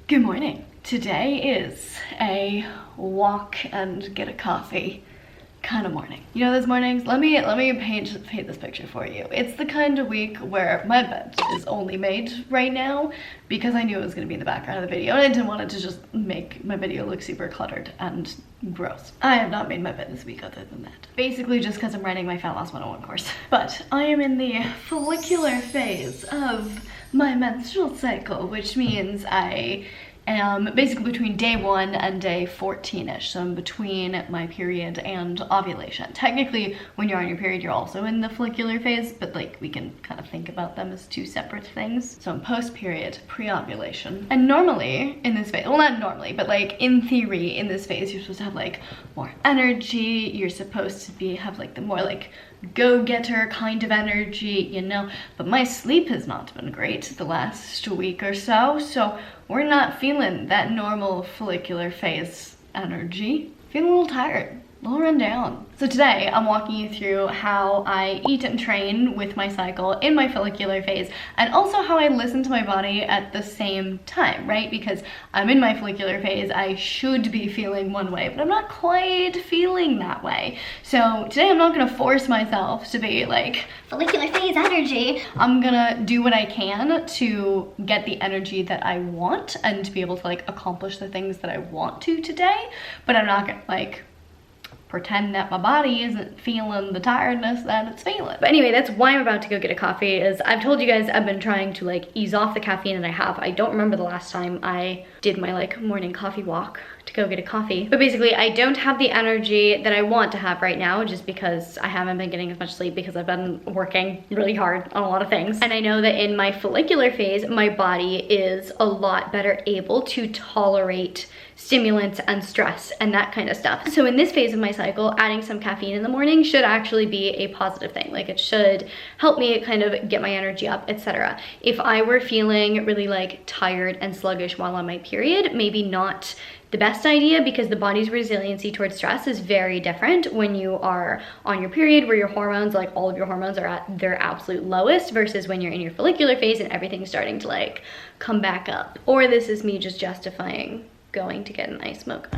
Good morning. Today is a walk and get a coffee kind of morning. You know those mornings? Let me paint this picture for you. It's the kind of week where my bed is only made right now because I knew it was going to be in the background of the video and I didn't want it to just make my video look super cluttered and gross. I have not made my bed this week other than that. Basically just because I'm writing my Fat Loss 101 course. But I am in the follicular phase of my menstrual cycle, which means I am basically between day 1 and day 14-ish. So I'm between my period and ovulation. Technically, when you're on your period, you're also in the follicular phase, but like we can kind of think about them as two separate things. So I'm post-period, pre-ovulation. And normally in this phase, well not normally, but like in theory in this phase, you're supposed to have like more energy. You're supposed to have like the more like go-getter kind of energy, you know, but my sleep has not been great the last week or so, so we're not feeling that normal follicular phase energy. Feeling a little tired, a little run down. So today I'm walking you through how I eat and train with my cycle in my follicular phase, and also how I listen to my body at the same time, right? Because I'm in my follicular phase, I should be feeling one way, but I'm not quite feeling that way. So today I'm not gonna force myself to be like follicular phase energy. I'm gonna do what I can to get the energy that I want and to be able to like accomplish the things that I want to today, but I'm not gonna like pretend that my body isn't feeling the tiredness that it's feeling. But anyway, that's why I'm about to go get a coffee. Is I've told you guys I've been trying to like ease off the caffeine, and I don't remember the last time I did my like morning coffee walk to go get a coffee. But basically I don't have the energy that I want to have right now just because I haven't been getting as much sleep because I've been working really hard on a lot of things. And I know that in my follicular phase, my body is a lot better able to tolerate stimulants and stress and that kind of stuff. So in this phase of my cycle, adding some caffeine in the morning should actually be a positive thing. Like it should help me kind of get my energy up, etc. If I were feeling really like tired and sluggish while on my period, maybe not the best idea, because the body's resiliency towards stress is very different when you are on your period, where your hormones, like all of your hormones are at their absolute lowest, versus when you're in your follicular phase and everything's starting to like come back up. Or this is me just justifying going to get an iced mocha.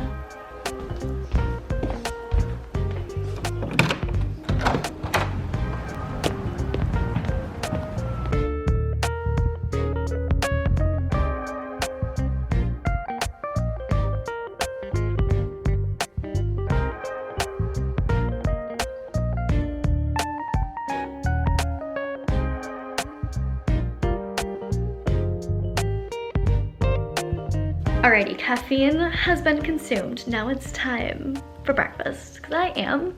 Alrighty, caffeine has been consumed. Now it's time for breakfast, because I am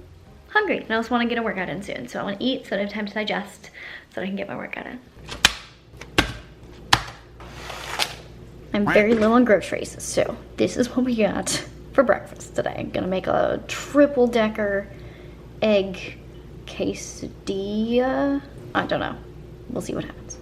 hungry and I also want to get a workout in soon. So I want to eat so that I have time to digest so that I can get my workout in. I'm very low on groceries, so this is what we got for breakfast today. I'm gonna make a triple-decker egg quesadilla. I don't know. We'll see what happens.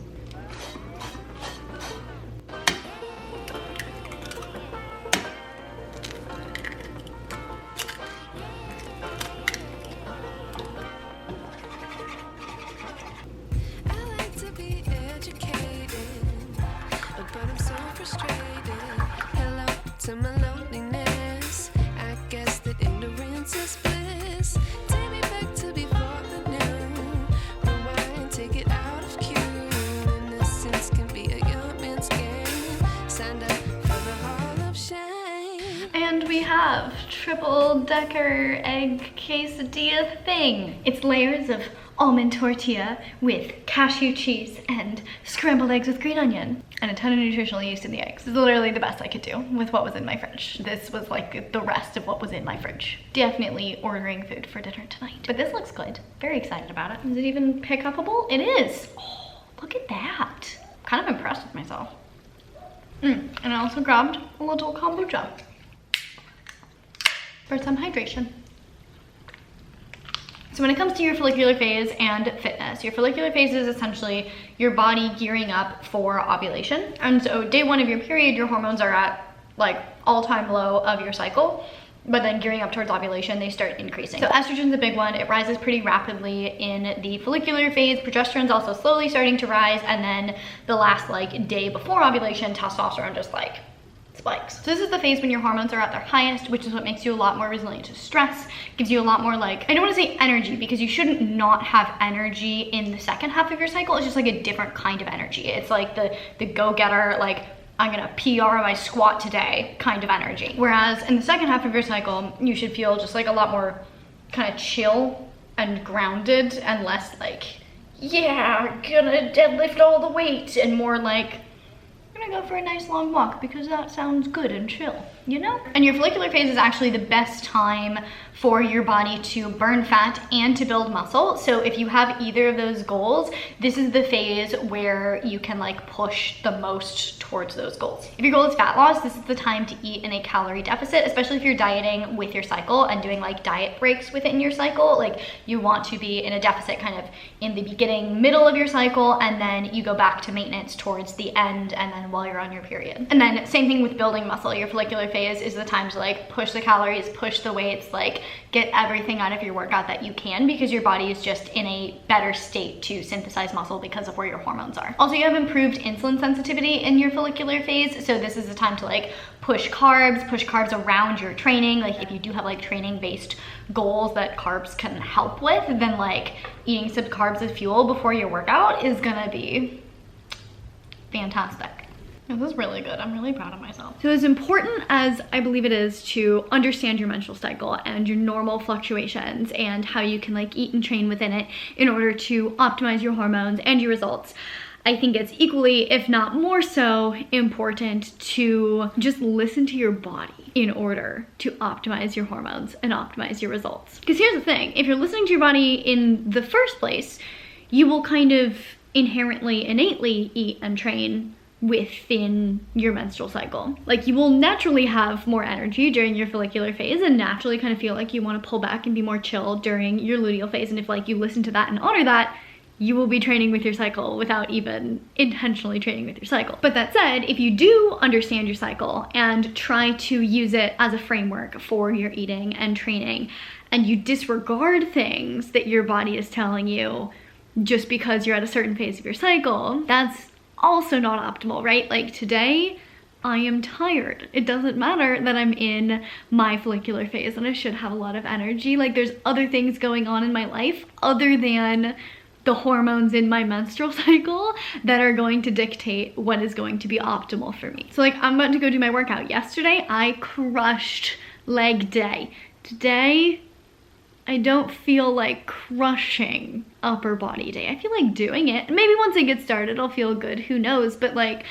And we have triple-decker egg quesadilla thing. It's layers of almond tortilla with cashew cheese and scrambled eggs with green onion and a ton of nutritional yeast in the eggs. This is literally the best I could do with what was in my fridge. This was like the rest of what was in my fridge. Definitely ordering food for dinner tonight. But this looks good. Very excited about it. Is it even pick-upable? It is. Oh, look at that. I'm kind of impressed with myself. And I also grabbed a little kombucha for some hydration. So when it comes to your follicular phase and fitness, your follicular phase is essentially your body gearing up for ovulation. And so day 1 of your period, your hormones are at like all-time low of your cycle. But then gearing up towards ovulation, they start increasing. So estrogen's a big one. It rises pretty rapidly in the follicular phase. Progesterone's also slowly starting to rise. And then the last like day before ovulation, testosterone just like spikes. So this is the phase when your hormones are at their highest, which is what makes you a lot more resilient to stress, gives you a lot more, like, I don't want to say energy, because you shouldn't not have energy in the second half of your cycle. It's just like a different kind of energy. It's like the go-getter, like, I'm gonna PR my squat today kind of energy. Whereas in the second half of your cycle, you should feel just like a lot more kind of chill and grounded and less like, yeah, gonna deadlift all the weight, and more like, I'm gonna go for a nice long walk because that sounds good and chill, you know? And your follicular phase is actually the best time for your body to burn fat and to build muscle. So if you have either of those goals, this is the phase where you can like push the most towards those goals. If your goal is fat loss, this is the time to eat in a calorie deficit, especially if you're dieting with your cycle and doing like diet breaks within your cycle. Like, you want to be in a deficit kind of in the beginning, middle of your cycle, and then you go back to maintenance towards the end, and then while you're on your period. And then same thing with building muscle. Your follicular phase is the time to like push the calories, push the weights, like get everything out of your workout that you can, because your body is just in a better state to synthesize muscle because of where your hormones are. Also, you have improved insulin sensitivity in your follicular phase, so this is the time to like push carbs around your training. Like, if you do have like training based goals that carbs can help with, then like eating some carbs as fuel before your workout is gonna be fantastic. This is really good. I'm really proud of myself. So as important as I believe it is to understand your menstrual cycle and your normal fluctuations and how you can like eat and train within it in order to optimize your hormones and your results, I think it's equally, if not more so, important to just listen to your body in order to optimize your hormones and optimize your results. Because here's the thing, if you're listening to your body in the first place, you will kind of inherently, innately eat and train within your menstrual cycle. Like, you will naturally have more energy during your follicular phase and naturally kind of feel like you want to pull back and be more chill during your luteal phase. And if like you listen to that and honor that, you will be training with your cycle without even intentionally training with your cycle. But that said, if you do understand your cycle and try to use it as a framework for your eating and training, and you disregard things that your body is telling you just because you're at a certain phase of your cycle, that's also not optimal, right? Like, today I am tired. It doesn't matter that I'm in my follicular phase and I should have a lot of energy. Like, there's other things going on in my life other than the hormones in my menstrual cycle that are going to dictate what is going to be optimal for me. So like, I'm about to go do my workout. Yesterday I crushed leg day. Today I don't feel like crushing upper body day. I feel like doing it. Maybe once I get started, I'll feel good. Who knows? But like,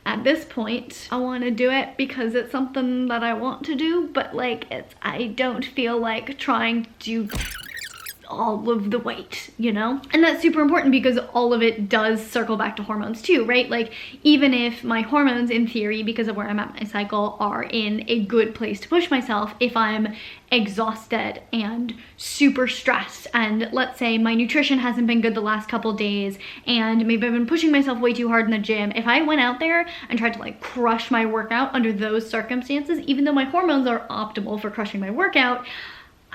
at this point, I want to do it because it's something that I want to do. But like, I don't feel like trying to do all of the weight, you know? And that's super important because all of it does circle back to hormones too, right? Like, even if my hormones in theory, because of where I'm at my cycle, are in a good place to push myself, if I'm exhausted and super stressed, and let's say my nutrition hasn't been good the last couple days, and maybe I've been pushing myself way too hard in the gym, if I went out there and tried to like crush my workout under those circumstances, even though my hormones are optimal for crushing my workout,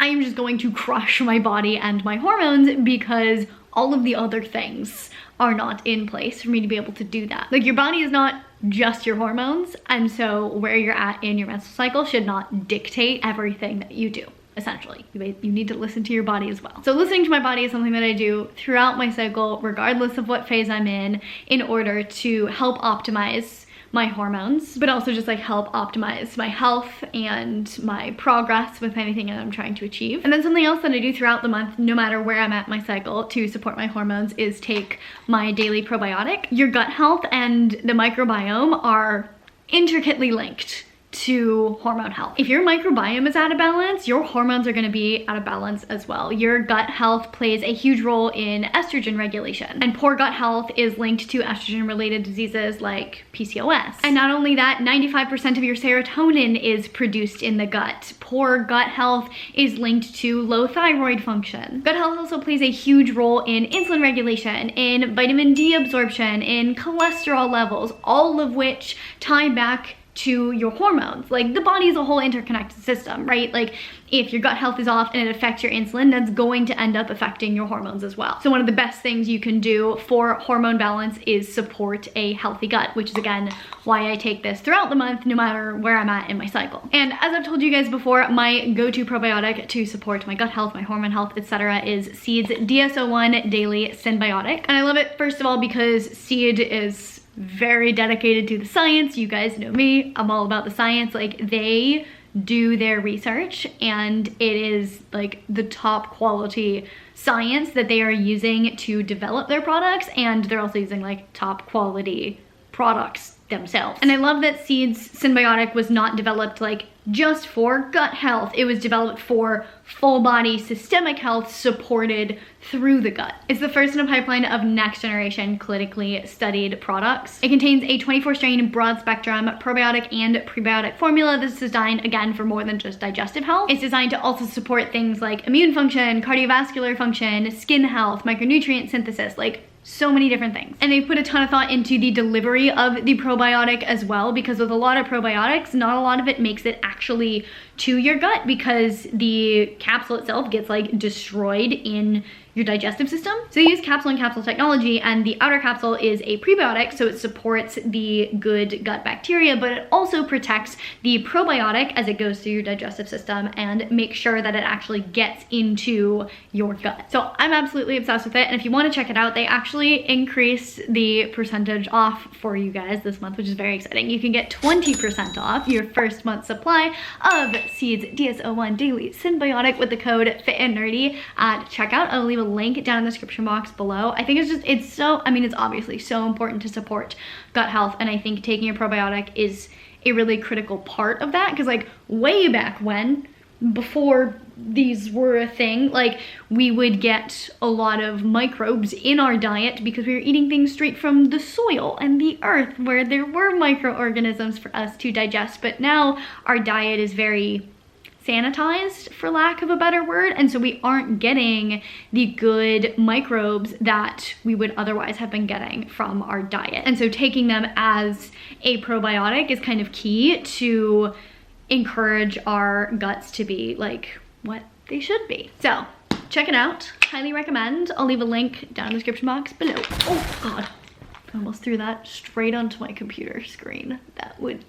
I am just going to crush my body and my hormones because all of the other things are not in place for me to be able to do that. Like, your body is not just your hormones, and so where you're at in your menstrual cycle should not dictate everything that you do. Essentially, you need to listen to your body as well. So listening to my body is something that I do throughout my cycle, regardless of what phase I'm in order to help optimize my hormones, but also just like help optimize my health and my progress with anything that I'm trying to achieve. And then something else that I do throughout the month, no matter where I'm at my cycle, to support my hormones is take my daily probiotic. Your gut health and the microbiome are intricately linked to hormone health. If your microbiome is out of balance, your hormones are going to be out of balance as well. Your gut health plays a huge role in estrogen regulation, and poor gut health is linked to estrogen related diseases like PCOS. And not only that, 95% of your serotonin is produced in the gut. Poor gut health is linked to low thyroid function. Gut health also plays a huge role in insulin regulation, in vitamin D absorption, in cholesterol levels, all of which tie back to your hormones. Like, the body is a whole interconnected system, right? Like, if your gut health is off and it affects your insulin, that's going to end up affecting your hormones as well. So one of the best things you can do for hormone balance is support a healthy gut, which is again why I take this throughout the month, no matter where I'm at in my cycle. And as I've told you guys before, my go-to probiotic to support my gut health, my hormone health, etc. is Seed's DS-01 Daily Synbiotic. And I love it, first of all, because Seed is very dedicated to the science. You guys know me, I'm all about the science. Like, they do their research and it is like the top quality science that they are using to develop their products, and they're also using like top quality products themselves. And I love that Seed's Synbiotic was not developed like just for gut health. It was developed for full body systemic health supported through the gut. It's the first in a pipeline of next generation clinically studied products. It contains a 24 strain broad spectrum probiotic and prebiotic formula that's designed again for more than just digestive health. It's designed to also support things like immune function, cardiovascular function, skin health, micronutrient synthesis, like so many different things. And they've put a ton of thought into the delivery of the probiotic as well, because with a lot of probiotics, not a lot of it makes it actually to your gut, because the capsule itself gets like destroyed in your digestive system. So they use capsule and capsule technology, and the outer capsule is a prebiotic, so it supports the good gut bacteria, but it also protects the probiotic as it goes through your digestive system and makes sure that it actually gets into your gut. So I'm absolutely obsessed with it, and if you want to check it out, they actually increased the percentage off for you guys this month, which is very exciting. You can get 20% off your first month supply of Seed's DS-01 Daily Synbiotic with the code FITAndNerdy at checkout. I'll leave a link down in the description box below. I think it's so, I mean, it's obviously so important to support gut health, and I think taking a probiotic is a really critical part of that, because like way back when, before these were a thing, like we would get a lot of microbes in our diet because we were eating things straight from the soil and the earth where there were microorganisms for us to digest. But now our diet is very sanitized, for lack of a better word, and so we aren't getting the good microbes that we would otherwise have been getting from our diet. And so taking them as a probiotic is kind of key to encourage our guts to be like what they should be. So check it out, highly recommend. I'll leave a link down in the description box below. Oh god, I almost threw that straight onto my computer screen. That would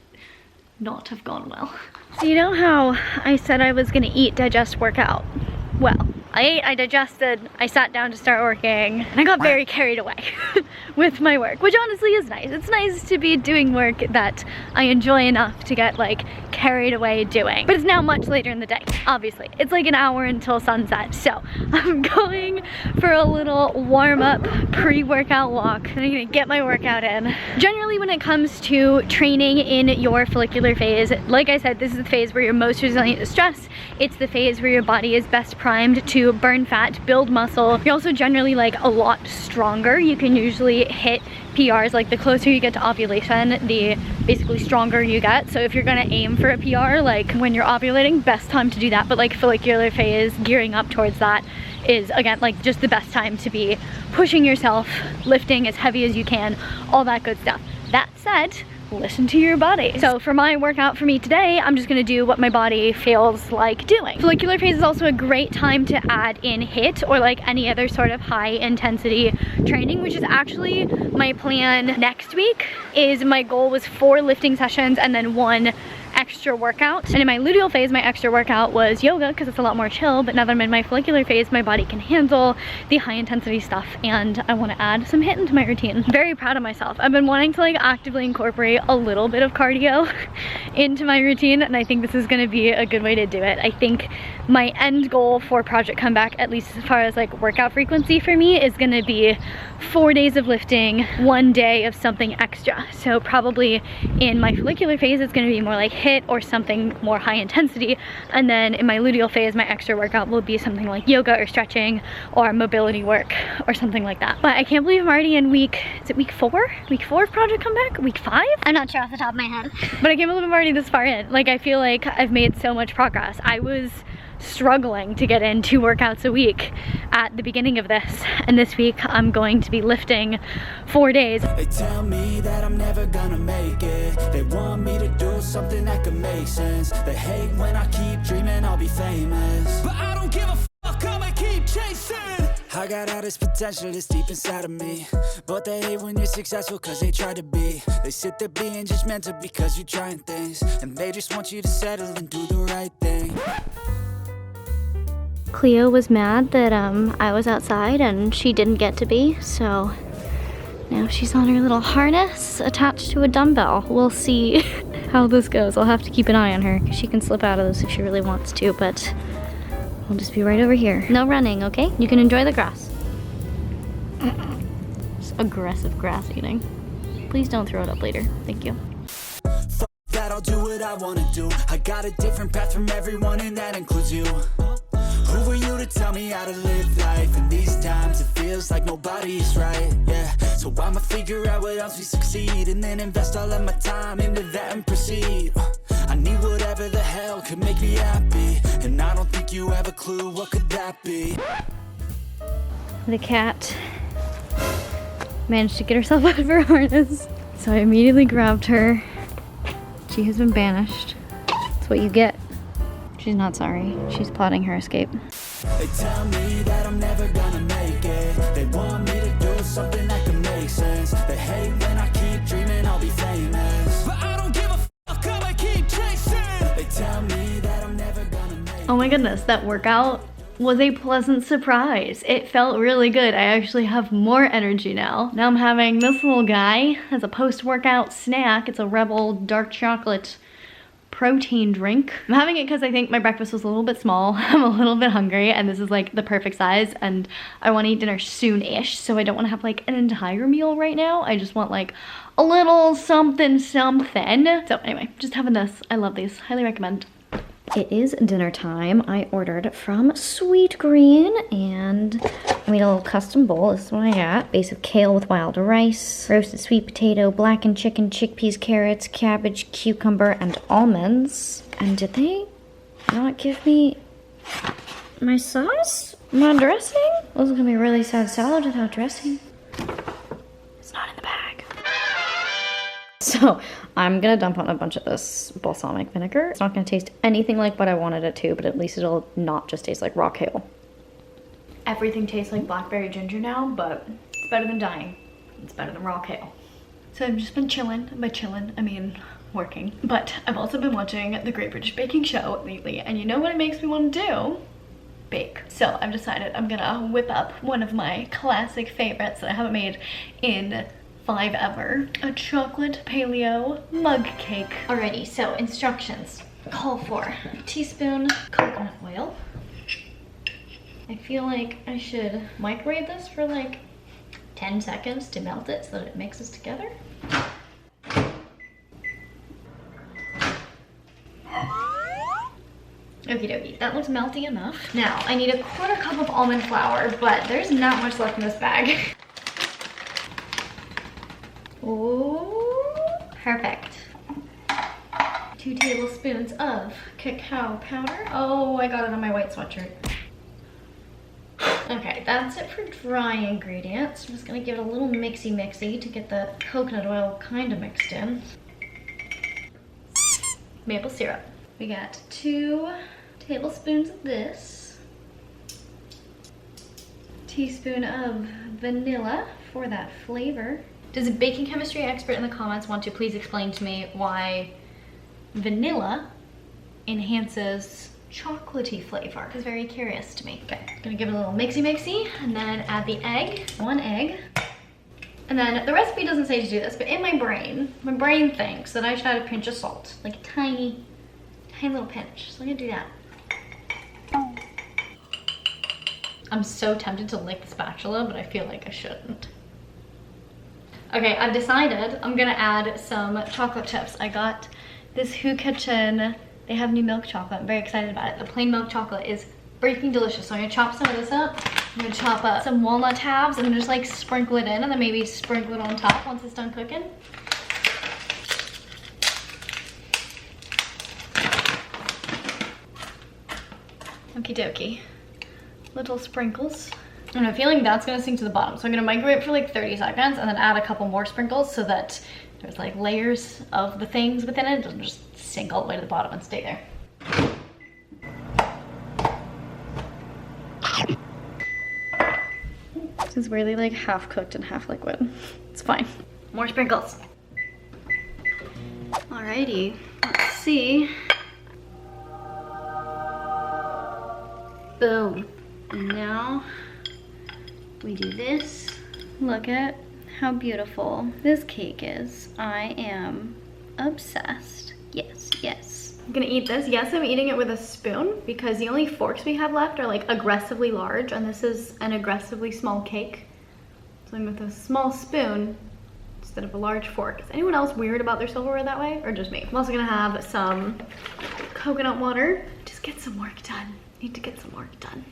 not have gone well. So you know how I said I was gonna eat, digest, work out? Well, I ate, I digested, I sat down to start working, and I got very carried away with my work, which honestly is nice. It's nice to be doing work that I enjoy enough to get like carried away doing. But it's now much later in the day, obviously. It's like an hour until sunset, so I'm going for a little warm-up pre-workout walk, and I'm gonna get my workout in. Generally, when it comes to training in your follicular phase, like I said, this is the phase where you're most resilient to stress. It's the phase where your body is best primed to burn fat, build muscle. You're also generally like a lot stronger. You can usually hit PRs, like the closer you get to ovulation, the basically stronger you get. So if you're gonna aim for a PR, like when you're ovulating, best time to do that. But like follicular phase, gearing up towards that is again like just the best time to be pushing yourself, lifting as heavy as you can, all that good stuff. That said, listen to your body. So for my workout for me today, I'm just gonna do what my body feels like doing. Follicular phase is also a great time to add in HIIT or like any other sort of high intensity training, which is actually my plan next week. Is my goal was 4 lifting sessions and then 1 extra workout. And in my luteal phase, my extra workout was yoga because it's a lot more chill, but now that I'm in my follicular phase, my body can handle the high intensity stuff, and I want to add some HIIT into my routine. Very proud of myself. I've been wanting to like actively incorporate a little bit of cardio into my routine, and I think this is going to be a good way to do it. I think my end goal for Project Comeback, at least as far as like workout frequency for me, is going to be 4 days of lifting, 1 day of something extra. So probably in my follicular phase, it's going to be more like HIIT or something more high intensity, and then in my luteal phase, my extra workout will be something like yoga or stretching or mobility work or something like that. But I can't believe I'm already in week 4? Week 4 of Project Comeback? Week 5? I'm not sure off the top of my head. But I can't believe I'm already this far in. Like, I feel like I've made so much progress. I was struggling to get in 2 workouts a week at the beginning of this, and this week I'm going to be lifting 4 days. They tell me that I'm never gonna make it. They want me to do something that could make sense. They hate when I keep dreaming I'll be famous, but I don't give a fuck, I'ma keep chasing. I got all this potential that's deep inside of me, but they hate when you're successful cause they try to be. They sit there being judgmental because you're trying things, and they just want you to settle and do the right thing. Cleo was mad that I was outside and she didn't get to be, so now she's on her little harness attached to a dumbbell. We'll see how this goes. I'll have to keep an eye on her because she can slip out of this if she really wants to, but I'll just be right over here. No running, okay? You can enjoy the grass. Just aggressive grass eating. Please don't throw it up later. Thank you. Fuck that, I'll do what I wanna do. I got a different path from everyone and that includes you. Who are you to tell me how to live life? In these times it feels like nobody's right, yeah. So I'ma figure out what else we succeed, and then invest all of my time into that and proceed. I need whatever the hell could make me happy, and I don't think you have a clue what could that be. The cat managed to get herself out of her harness, so I immediately grabbed her. She has been banished. That's what you get. She's not sorry. She's plotting her escape. They tell me that I'm never gonna make it. They want me to do something that can make sense. They hate when I keep dreaming I'll be famous, but I don't give a fuck, I'ma keep chasing. They tell me that I'm never gonna make it. Oh my goodness, that workout was a pleasant surprise. It felt really good. I actually have more energy now. Now I'm having this little guy as a post-workout snack. It's a Rebel dark chocolate protein drink. I'm having it because I think my breakfast was a little bit small. I'm a little bit hungry, and this is like the perfect size, and I want to eat dinner soon-ish, so I don't want to have like an entire meal right now. I just want like a little something. So anyway, just having this. I love these. Highly recommend. It is dinner time. I ordered from Sweet Green, and I made a little custom bowl. This is what I got. Base of kale with wild rice, roasted sweet potato, blackened chicken, chickpeas, carrots, cabbage, cucumber, and almonds. And did they not give me my sauce? My dressing? This is gonna be a really sad salad without dressing. It's not in the bag. So I'm gonna dump on a bunch of this balsamic vinegar. It's not gonna taste anything like what I wanted it to, but at least it'll not just taste like raw kale. Everything tastes like blackberry ginger now, but it's better than dying. It's better than raw kale. So I've just been chilling. By chilling, I mean working. But I've also been watching the Great British Baking Show lately, and you know what it makes me want to do? Bake. So I've decided I'm gonna whip up one of my classic favorites that I haven't made in ever, a chocolate paleo mug cake. Alrighty, so instructions call for a teaspoon coconut oil. I feel like I should microwave this for like 10 seconds to melt it so that it mixes together. Okie dokie, that looks melty enough. Now I need a 1/4 cup of almond flour, but there's not much left in this bag. Ooh, perfect. 2 tablespoons of cacao powder. Oh, I got it on my white sweatshirt. Okay, that's it for dry ingredients. I'm just gonna give it a little mixy to get the coconut oil kind of mixed in. Maple syrup. We got 2 tablespoons of this. Teaspoon of vanilla for that flavor. Does a baking chemistry expert in the comments want to please explain to me why vanilla enhances chocolatey flavor? It's very curious to me. Okay, gonna give it a little mixy, and then add the egg, 1 egg. And then the recipe doesn't say to do this, but in my brain thinks that I should add a pinch of salt, like a tiny little pinch. So I'm gonna do that. I'm so tempted to lick the spatula, but I feel like I shouldn't. Okay, I've decided I'm gonna add some chocolate chips. I got this Who Kitchen, they have new milk chocolate. I'm very excited about it. The plain milk chocolate is freaking delicious. So I'm gonna chop some of this up. I'm gonna chop up some walnut tabs and just like sprinkle it in, and then maybe sprinkle it on top once it's done cooking. Okie dokie. Little sprinkles. And I'm feeling that's gonna sink to the bottom. So I'm gonna microwave it for like 30 seconds and then add a couple more sprinkles so that there's like layers of the things within it. It doesn't just sink all the way to the bottom and stay there. This is really like half cooked and half liquid. It's fine. More sprinkles. Alrighty, let's see. Boom. And now we do this. Look at how beautiful this cake is. I am obsessed. Yes, yes. I'm gonna eat this. Yes, I'm eating it with a spoon because the only forks we have left are like aggressively large and this is an aggressively small cake. So I'm with a small spoon instead of a large fork. Is anyone else weird about their silverware that way or just me? I'm also gonna have some coconut water. Just get some work done. Need to get some work done.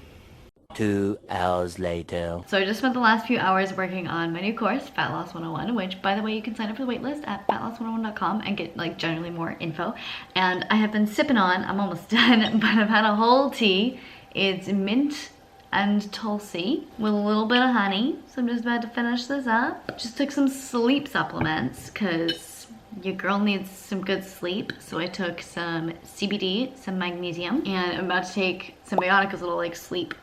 2 hours later. So I just spent the last few hours working on my new course, Fat Loss 101, which by the way, you can sign up for the waitlist at fatloss101.com and get like generally more info. And I have been sipping on, I'm almost done, but I've had a whole tea. It's mint and tulsi with a little bit of honey. So I'm just about to finish this up. Just took some sleep supplements because your girl needs some good sleep. So I took some CBD, some magnesium, and I'm about to take Symbiotica's little like sleep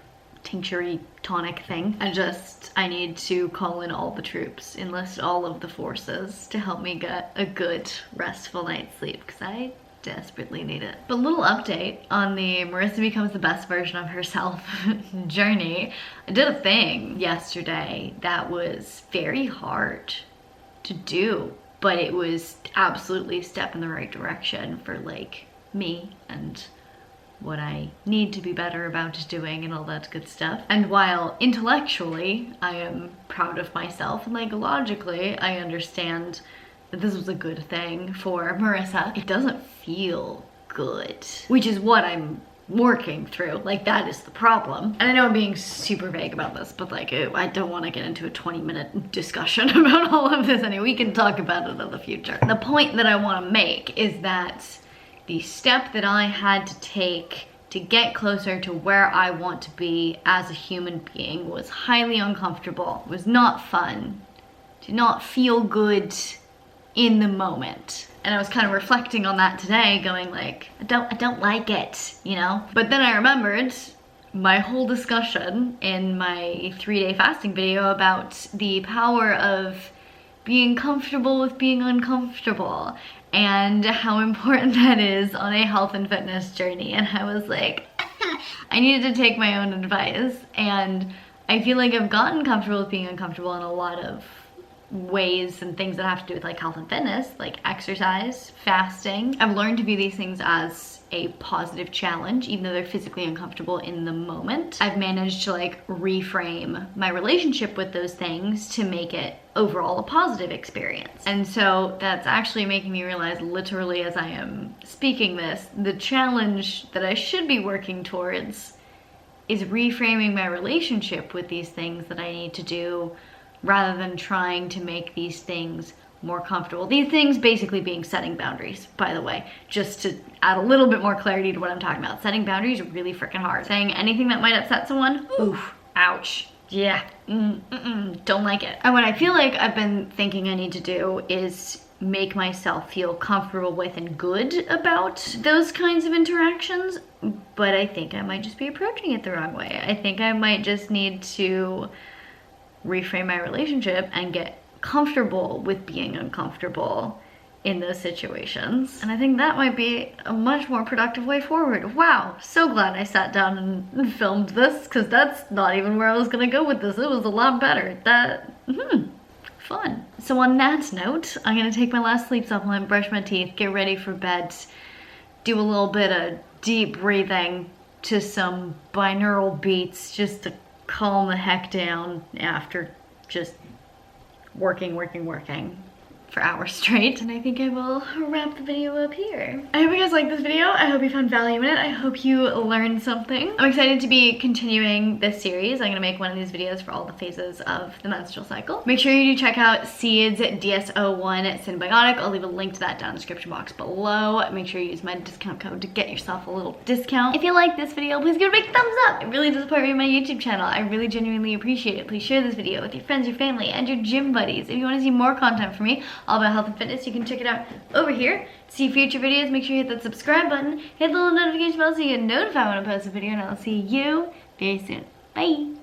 tincture tonic thing. I need to call in all the troops, enlist all of the forces to help me get a good restful night's sleep because I desperately need it. But a little update on the Marissa becomes the best version of herself journey. I did a thing yesterday that was very hard to do, but it was absolutely a step in the right direction for like me and what I need to be better about doing and all that good stuff. And while intellectually I am proud of myself and like logically I understand that this was a good thing for Marissa, it doesn't feel good, which is what I'm working through. Like that is the problem. And I know I'm being super vague about this, but like I don't want to get into a 20-minute discussion about all of this. Anyway, we can talk about it in the future. The point that I want to make is that the step that I had to take to get closer to where I want to be as a human being was highly uncomfortable, was not fun, did not feel good in the moment. And I was kind of reflecting on that today, going like, I don't like it, you know? But then I remembered my whole discussion in my 3-day fasting video about the power of being comfortable with being uncomfortable and how important that is on a health and fitness journey. And I was like, I needed to take my own advice. And I feel like I've gotten comfortable with being uncomfortable in a lot of ways and things that have to do with like health and fitness, like exercise, fasting. I've learned to view these things as a positive challenge, even though they're physically uncomfortable in the moment. I've managed to like reframe my relationship with those things to make it overall a positive experience. And so that's actually making me realize, literally as I am speaking this, the challenge that I should be working towards is reframing my relationship with these things that I need to do rather than trying to make these things more comfortable. These things basically being setting boundaries, by the way, just to add a little bit more clarity to what I'm talking about. Setting boundaries are really freaking hard. Saying anything that might upset someone, oof, ouch, yeah, don't like it. And what I feel like I've been thinking I need to do is make myself feel comfortable with and good about those kinds of interactions, but I think I might just be approaching it the wrong way. I think I might just need to reframe my relationship and get comfortable with being uncomfortable in those situations. And I think that might be a much more productive way forward. Wow, so glad I sat down and filmed this, because that's not even where I was gonna go with this. It was a lot better. Fun. So on that note, I'm gonna take my last sleep supplement, brush my teeth, get ready for bed, do a little bit of deep breathing to some binaural beats just to calm the heck down after just working for hours straight. And I think I will wrap the video up here. I hope you guys liked this video. I hope you found value in it. I hope you learned something. I'm excited to be continuing this series. I'm gonna make one of these videos for all the phases of the menstrual cycle. Make sure you do check out Seed's DSO1 Symbiotic. I'll leave a link to that down in the description box below. Make sure you use my discount code to get yourself a little discount. If you like this video, please give it a big thumbs up. It really does support me on my YouTube channel. I really genuinely appreciate it. Please share this video with your friends, your family, and your gym buddies. If you want to see more content from me all about health and fitness, you can check it out over here. To see future videos, make sure you hit that subscribe button, hit the little notification bell so you get notified when I post a video, and I'll see you very soon. Bye!